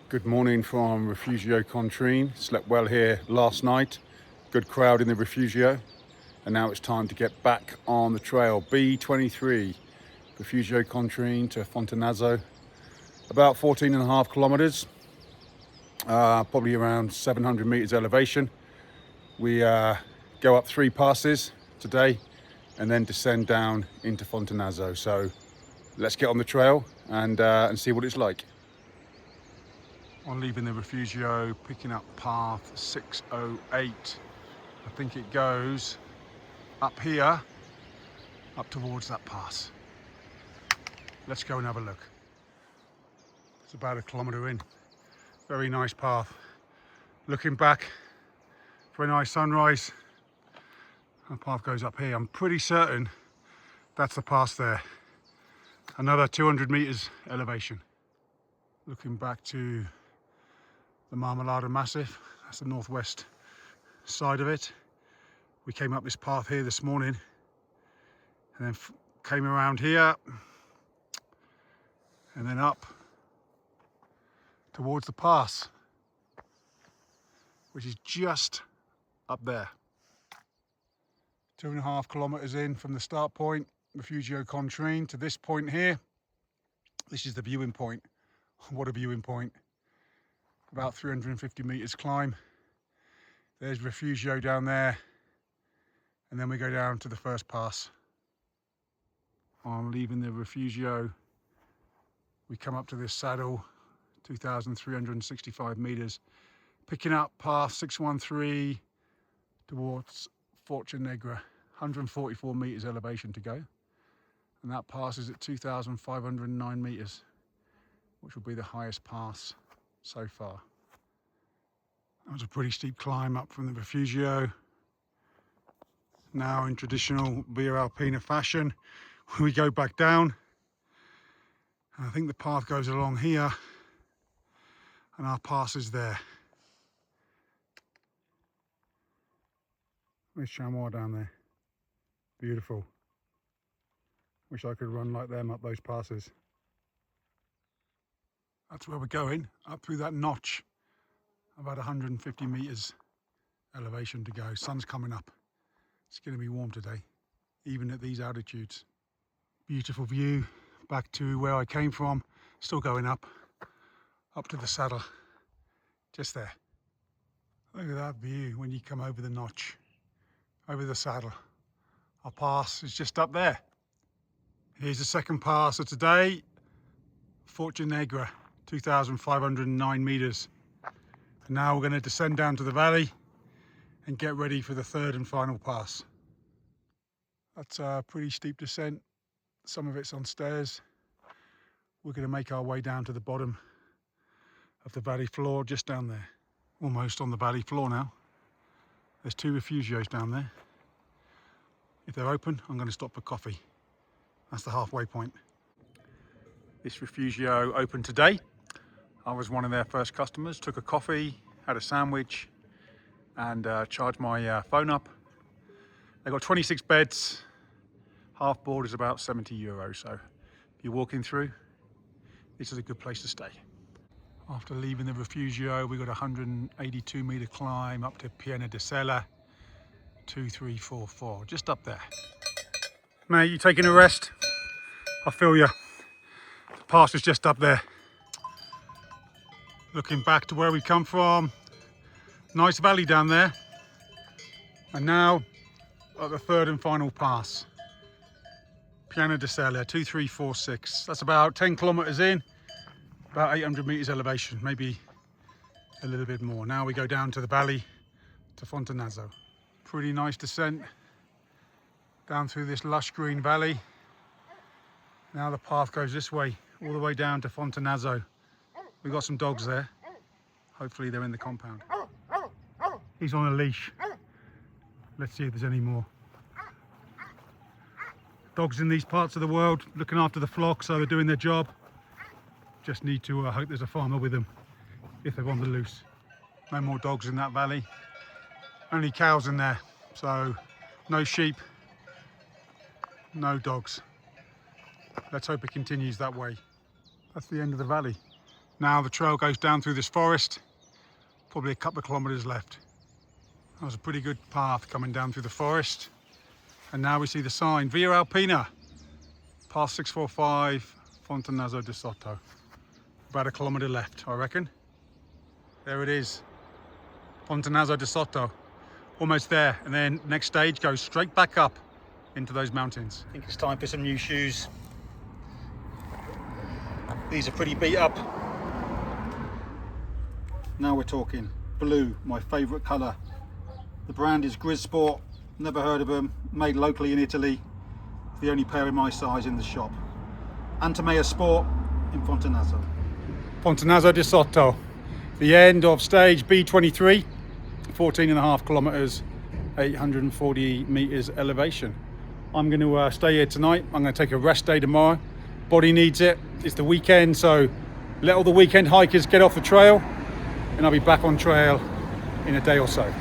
Good morning from Rifugio Contrin. Slept well here last night. Good crowd in the Rifugio. And now it's time to get back on the trail. B23, Rifugio Contrin to Fontanazzo. About 14.5 kilometers, probably around 700 meters elevation. We go up 3 passes today and then descend down into Fontanazzo. So let's get on the trail and see what it's like. On leaving the Rifugio, picking up path 608. I think it goes up here, up towards that pass. Let's go and have a look. It's about 1 kilometer in. Very nice path. Looking back for a nice sunrise. The path goes up here. I'm pretty certain that's the pass there. Another 200 meters elevation. Looking back to the Marmolada Massif, that's the northwest side of it. We came up this path here this morning and then came around here and then up towards the pass, which is just up there. 2.5 kilometers in from the start point, Rifugio Contrin, to this point here. This is the viewing point. What a viewing point. About 350 meters climb. There's Rifugio down there, and then we go down to the first pass. On leaving the Rifugio, we come up to this saddle, 2,365 meters, picking up path 613 towards Fortune Negra, 144 meters elevation to go, and that pass is at 2,509 meters, which will be the highest pass so far. That was a pretty steep climb up from the Rifugio. Now in traditional Via Alpina fashion, we go back down. And I think the path goes along here and our pass is there. There's chamois down there. Beautiful. Wish I could run like them up those passes. That's where we're going, up through that notch. About 150 meters elevation to go. Sun's coming up. It's going to be warm today, even at these altitudes. Beautiful view back to where I came from. Still going up to the saddle. Just there. Look at that view when you come over the notch, over the saddle. Our pass is just up there. Here's the second pass of today. Fortune Negra, 2,509 meters. And now we're going to descend down to the valley and get ready for the third and final pass. That's a pretty steep descent. Some of it's on stairs. We're going to make our way down to the bottom of the valley floor, just down there. Almost on the valley floor now. There's 2 Rifugios down there. If they're open, I'm going to stop for coffee. That's the halfway point. This Rifugio opened today. I was one of their first customers, took a coffee, had a sandwich and charged my phone up. They've got 26 beds, half board is about €70, so if you're walking through, this is a good place to stay. After leaving the Rifugio, we got a 182 meter climb up to Piena di Sella, 2344, just up there. Mate, you taking a rest? I feel you. The pass is just up there. Looking back to where we come from, nice valley down there. And now at the third and final pass, Piena di Sella, 2346. That's about 10 kilometers in, about 800 meters elevation, maybe a little bit more. Now we go down to the valley to Fontanazzo. Pretty nice descent down through this lush green valley. Now the path goes this way, all the way down to Fontanazzo. We've got some dogs there. Hopefully they're in the compound. He's on a leash. Let's see if there's any more. Dogs in these parts of the world looking after the flock, so they're doing their job. Just need to hope there's a farmer with them if they're on the loose. No more dogs in that valley. Only cows in there, so no sheep, no dogs. Let's hope it continues that way. That's the end of the valley. Now the trail goes down through this forest, probably a couple of kilometres left. That was a pretty good path coming down through the forest. And now we see the sign, Via Alpina, past 645, Fontanazzo di Sotto. About a kilometre left, I reckon. There it is, Fontanazzo di Sotto, almost there. And then next stage goes straight back up into those mountains. I think it's time for some new shoes. These are pretty beat up. Now we're talking. Blue, my favourite colour. The brand is Grizz Sport, never heard of them, made locally in Italy. It's the only pair in my size in the shop. Antimea Sport in Fontanazzo. Fontanazzo di Sotto, the end of stage B23, 14.5 kilometres, 840 metres elevation. I'm going to stay here tonight. I'm going to take a rest day tomorrow. Body needs it. It's the weekend, so let all the weekend hikers get off the trail, and I'll be back on trail in a day or so.